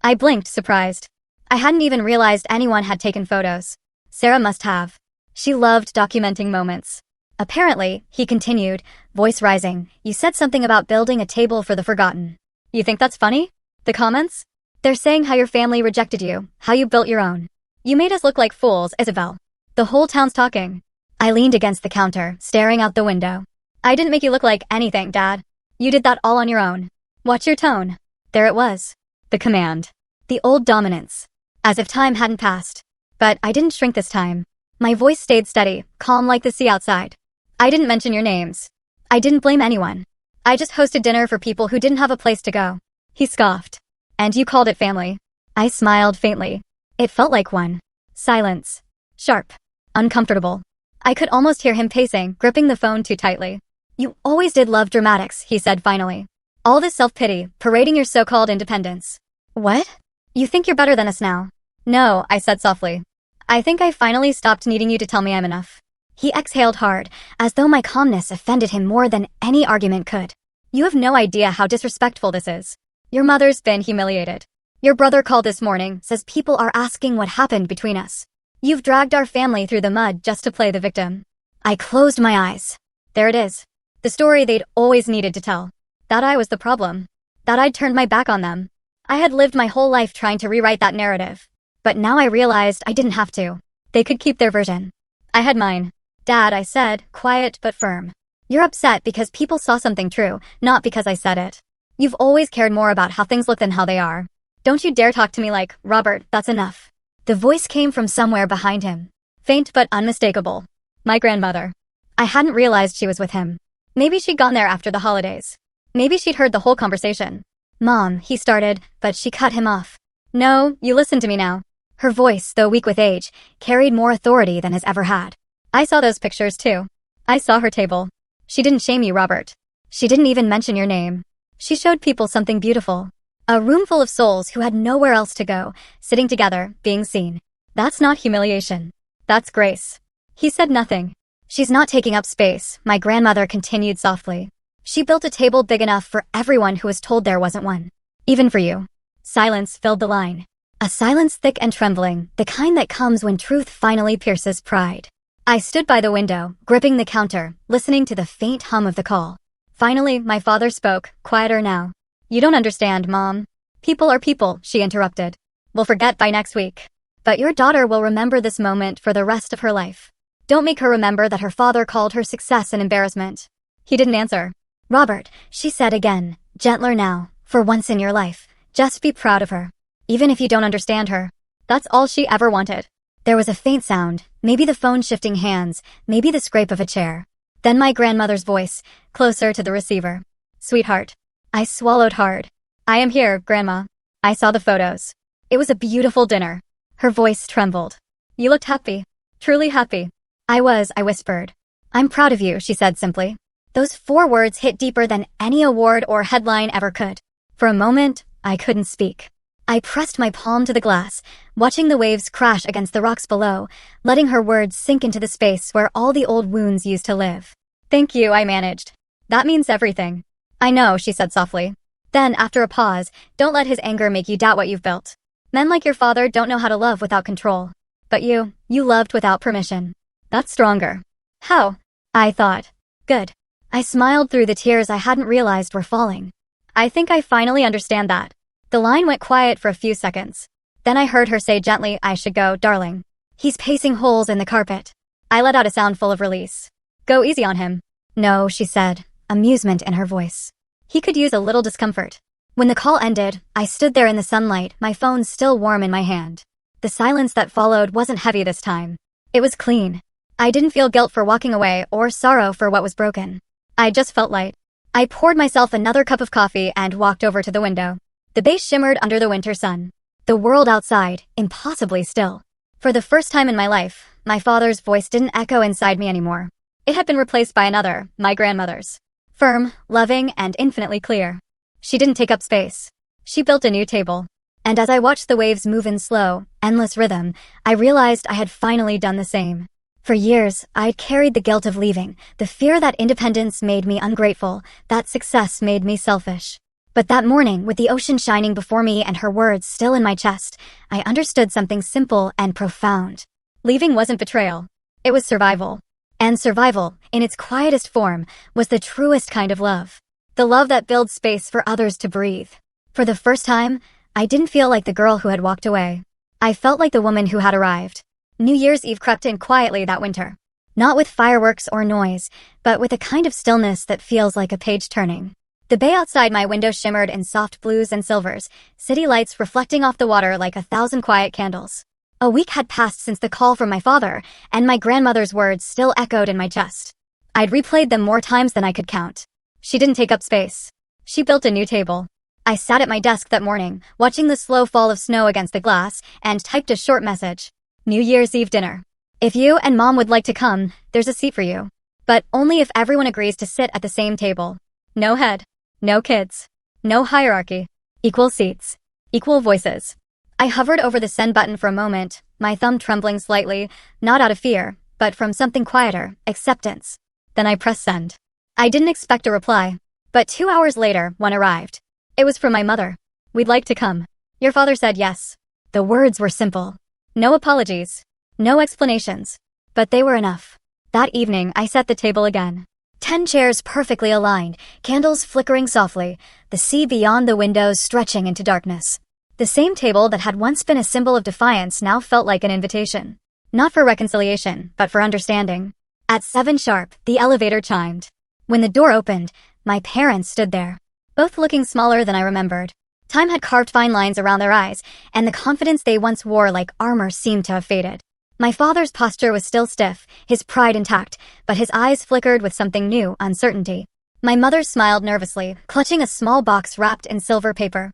I blinked, surprised. I hadn't even realized anyone had taken photos. Sarah must have. She loved documenting moments. "Apparently," he continued, voice rising, "you said something about building a table for the forgotten. You think that's funny? The comments? They're saying how your family rejected you, how you built your own. You made us look like fools, Isabel. The whole town's talking." I leaned against the counter, staring out the window. "I didn't make you look like anything, Dad. You did that all on your own. Watch your tone." There it was. The command. The old dominance. As if time hadn't passed. But I didn't shrink this time. My voice stayed steady, calm like the sea outside. "I didn't mention your names. I didn't blame anyone. I just hosted dinner for people who didn't have a place to go." He scoffed. "And you called it family." I smiled faintly. It felt like one. Silence. Sharp. Uncomfortable. I could almost hear him pacing, gripping the phone too tightly. "You always did love dramatics," he said finally. "All this self-pity, parading your so-called independence." "What? You think you're better than us now?" No, I said softly. I think I finally stopped needing you to tell me I'm enough. He exhaled hard, as though my calmness offended him more than any argument could. You have no idea how disrespectful this is. Your mother's been humiliated. Your brother called this morning, says people are asking what happened between us. You've dragged our family through the mud just to play the victim. I closed my eyes. There it is. The story they'd always needed to tell. That I was the problem. That I'd turned my back on them. I had lived my whole life trying to rewrite that narrative. But now I realized I didn't have to. They could keep their version. I had mine. Dad, I said, quiet but firm. You're upset because people saw something true, not because I said it. You've always cared more about how things look than how they are. Don't you dare talk to me like, Robert, that's enough. The voice came from somewhere behind him. Faint but unmistakable. My grandmother. I hadn't realized she was with him. Maybe she'd gone there after the holidays. Maybe she'd heard the whole conversation. Mom, he started, but she cut him off. No, you listen to me now. Her voice, though weak with age, carried more authority than his ever had. I saw those pictures too. I saw her table. She didn't shame you, Robert. She didn't even mention your name. She showed people something beautiful. A room full of souls who had nowhere else to go, sitting together, being seen. That's not humiliation. That's grace. He said nothing. She's not taking up space, my grandmother continued softly. She built a table big enough for everyone who was told there wasn't one. Even for you. Silence filled the line. A silence thick and trembling, the kind that comes when truth finally pierces pride. I stood by the window, gripping the counter, listening to the faint hum of the call. Finally, my father spoke, quieter now. You don't understand, Mom. People are people, she interrupted. We'll forget by next week. But your daughter will remember this moment for the rest of her life. Don't make her remember that her father called her success an embarrassment. He didn't answer. Robert, she said again, gentler now, for once in your life, just be proud of her. Even if you don't understand her. That's all she ever wanted. There was a faint sound, maybe the phone shifting hands, maybe the scrape of a chair. Then my grandmother's voice, closer to the receiver. Sweetheart. I swallowed hard. I am here, Grandma. I saw the photos. It was a beautiful dinner. Her voice trembled. You looked happy. Truly happy. I whispered. I'm proud of you, she said simply. Those 4 words hit deeper than any award or headline ever could. For a moment, I couldn't speak. I pressed my palm to the glass, watching the waves crash against the rocks below, letting her words sink into the space where all the old wounds used to live. Thank you, I managed. That means everything. I know, she said softly. Then, after a pause, don't let his anger make you doubt what you've built. Men like your father don't know how to love without control. But you loved without permission. That's stronger. How? I thought. Good. I smiled through the tears I hadn't realized were falling. I think I finally understand that. The line went quiet for a few seconds. Then I heard her say gently, I should go, darling. He's pacing holes in the carpet. I let out a sound full of release. Go easy on him. No, she said, amusement in her voice. He could use a little discomfort. When the call ended, I stood there in the sunlight, my phone still warm in my hand. The silence that followed wasn't heavy this time. It was clean. I didn't feel guilt for walking away or sorrow for what was broken. I just felt light. I poured myself another cup of coffee and walked over to the window. The bay shimmered under the winter sun. The world outside, impossibly still. For the first time in my life, my father's voice didn't echo inside me anymore. It had been replaced by another, my grandmother's. Firm, loving, and infinitely clear. She didn't take up space. She built a new table. And as I watched the waves move in slow, endless rhythm, I realized I had finally done the same. For years, I'd carried the guilt of leaving, the fear that independence made me ungrateful, that success made me selfish. But that morning, with the ocean shining before me and her words still in my chest, I understood something simple and profound. Leaving wasn't betrayal. It was survival. And survival, in its quietest form, was the truest kind of love. The love that builds space for others to breathe. For the first time, I didn't feel like the girl who had walked away. I felt like the woman who had arrived. New Year's Eve crept in quietly that winter. Not with fireworks or noise, but with a kind of stillness that feels like a page turning. The bay outside my window shimmered in soft blues and silvers, city lights reflecting off the water like 1,000 quiet candles. A week had passed since the call from my father, and my grandmother's words still echoed in my chest. I'd replayed them more times than I could count. She didn't take up space. She built a new table. I sat at my desk that morning, watching the slow fall of snow against the glass, and typed a short message. New Year's Eve dinner. If you and Mom would like to come, there's a seat for you. But only if everyone agrees to sit at the same table. No head. No kids. No hierarchy. Equal seats. Equal voices. I hovered over the send button for a moment, my thumb trembling slightly, not out of fear, but from something quieter, acceptance. Then I pressed send. I didn't expect a reply, but 2 hours later, one arrived. It was from my mother. "We'd like to come. Your father said yes." The words were simple. No apologies. No explanations. But they were enough. That evening, I set the table again. 10 chairs perfectly aligned, candles flickering softly, the sea beyond the windows stretching into darkness. The same table that had once been a symbol of defiance now felt like an invitation. Not for reconciliation, but for understanding. At 7 sharp, the elevator chimed. When the door opened, my parents stood there, both looking smaller than I remembered. Time had carved fine lines around their eyes, and the confidence they once wore like armor seemed to have faded. My father's posture was still stiff, his pride intact, but his eyes flickered with something new, uncertainty. My mother smiled nervously, clutching a small box wrapped in silver paper.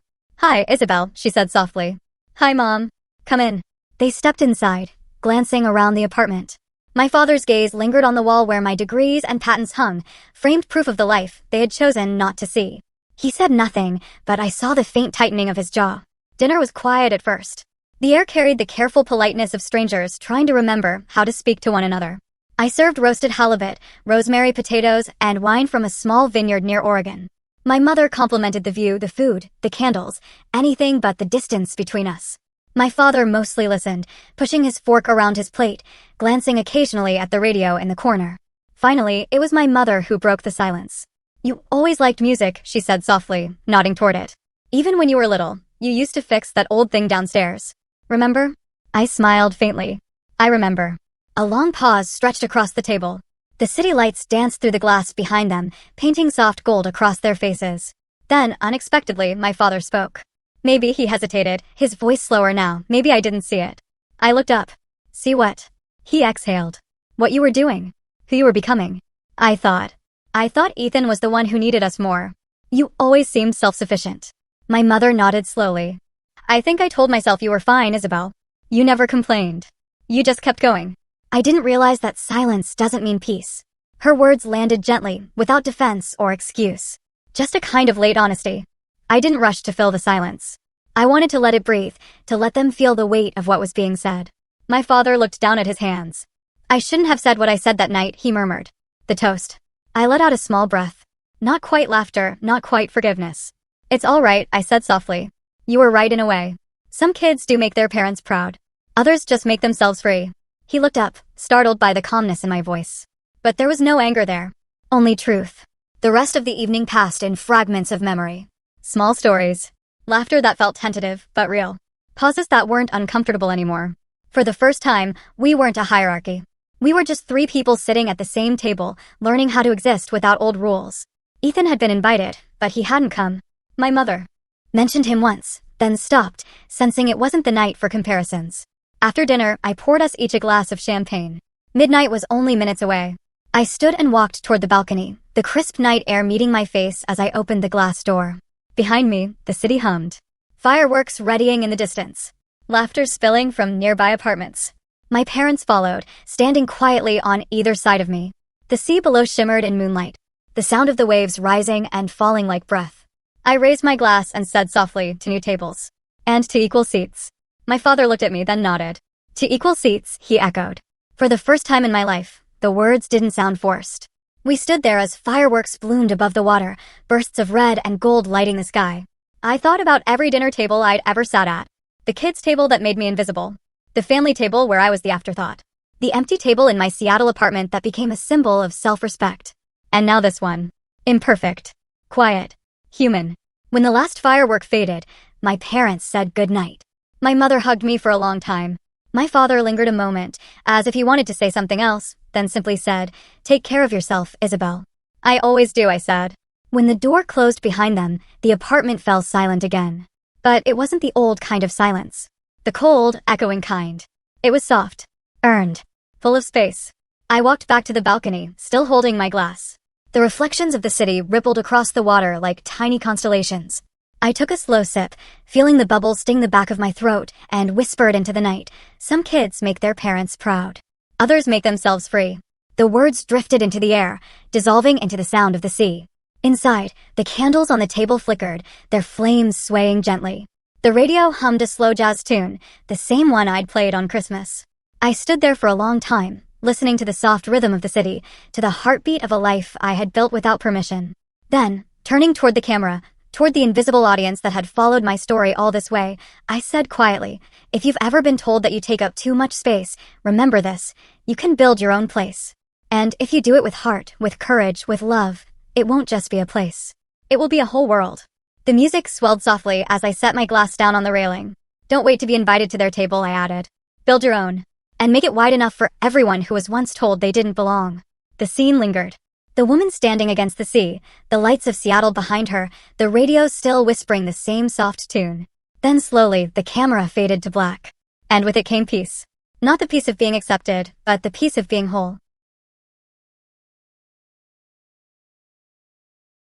"Hi, Isabel," she said softly. "Hi, Mom. Come in." They stepped inside, glancing around the apartment. My father's gaze lingered on the wall where my degrees and patents hung, framed proof of the life they had chosen not to see. He said nothing, but I saw the faint tightening of his jaw. Dinner was quiet at first. The air carried the careful politeness of strangers trying to remember how to speak to one another. I served roasted halibut, rosemary potatoes, and wine from a small vineyard near Oregon. My mother complimented the view, the food, the candles, anything but the distance between us. My father mostly listened, pushing his fork around his plate, glancing occasionally at the radio in the corner. Finally, it was my mother who broke the silence. "You always liked music," she said softly, nodding toward it. "Even when you were little, you used to fix that old thing downstairs. Remember?" I smiled faintly. "I remember." A long pause stretched across the table. The city lights danced through the glass behind them, painting soft gold across their faces. Then, unexpectedly, my father spoke. Maybe he hesitated, his voice slower now. Maybe I didn't see it. I looked up. "See what?" He exhaled. "What you were doing. Who you were becoming." I thought Ethan was the one who needed us more. "You always seemed self-sufficient." My mother nodded slowly. "I think I told myself you were fine, Isabel. You never complained. You just kept going." I didn't realize that silence doesn't mean peace. Her words landed gently, without defense or excuse. Just a kind of late honesty. I didn't rush to fill the silence. I wanted to let it breathe, to let them feel the weight of what was being said. My father looked down at his hands. "I shouldn't have said what I said that night," he murmured. "The toast." I let out a small breath. Not quite laughter, not quite forgiveness. "It's all right," I said softly. "You were right in a way. Some kids do make their parents proud. Others just make themselves free." He looked up, startled by the calmness in my voice. But there was no anger there. Only truth. The rest of the evening passed in fragments of memory. Small stories. Laughter that felt tentative, but real. Pauses that weren't uncomfortable anymore. For the first time, we weren't a hierarchy. We were just 3 people sitting at the same table, learning how to exist without old rules. Ethan had been invited, but he hadn't come. My mother mentioned him once, then stopped, sensing it wasn't the night for comparisons. After dinner, I poured us each a glass of champagne. Midnight was only minutes away. I stood and walked toward the balcony, the crisp night air meeting my face as I opened the glass door. Behind me, the city hummed. Fireworks readying in the distance. Laughter spilling from nearby apartments. My parents followed, standing quietly on either side of me. The sea below shimmered in moonlight, the sound of the waves rising and falling like breath. I raised my glass and said softly, "To new tables. And to equal seats." My father looked at me, then nodded. "To equal seats," he echoed. For the first time in my life, the words didn't sound forced. We stood there as fireworks bloomed above the water, bursts of red and gold lighting the sky. I thought about every dinner table I'd ever sat at. The kids' table that made me invisible. The family table where I was the afterthought. The empty table in my Seattle apartment that became a symbol of self-respect. And now this one. Imperfect. Quiet. Human. When the last firework faded, my parents said goodnight. My mother hugged me for a long time. My father lingered a moment, as if he wanted to say something else, then simply said, "Take care of yourself, Isabel." "I always do," I said. When the door closed behind them, the apartment fell silent again. But it wasn't the old kind of silence. The cold, echoing kind. It was soft. Earned. Full of space. I walked back to the balcony, still holding my glass. The reflections of the city rippled across the water like tiny constellations. I took a slow sip, feeling the bubbles sting the back of my throat, and whispered into the night, "Some kids make their parents proud. Others make themselves free." The words drifted into the air, dissolving into the sound of the sea. Inside, the candles on the table flickered, their flames swaying gently. The radio hummed a slow jazz tune, the same one I'd played on Christmas. I stood there for a long time, listening to the soft rhythm of the city, to the heartbeat of a life I had built without permission. Then, turning toward the camera, toward the invisible audience that had followed my story all this way, I said quietly, if you've ever been told that you take up too much space, remember this: you can build your own place. And if you do it with heart, with courage, with love, it won't just be a place. It will be a whole world. The music swelled softly as I set my glass down on the railing. Don't wait to be invited to their table, I added. Build your own. And make it wide enough for everyone who was once told they didn't belong. The scene lingered. The woman standing against the sea, the lights of Seattle behind her, the radio still whispering the same soft tune. Then slowly, the camera faded to black. And with it came peace. Not the peace of being accepted, but the peace of being whole.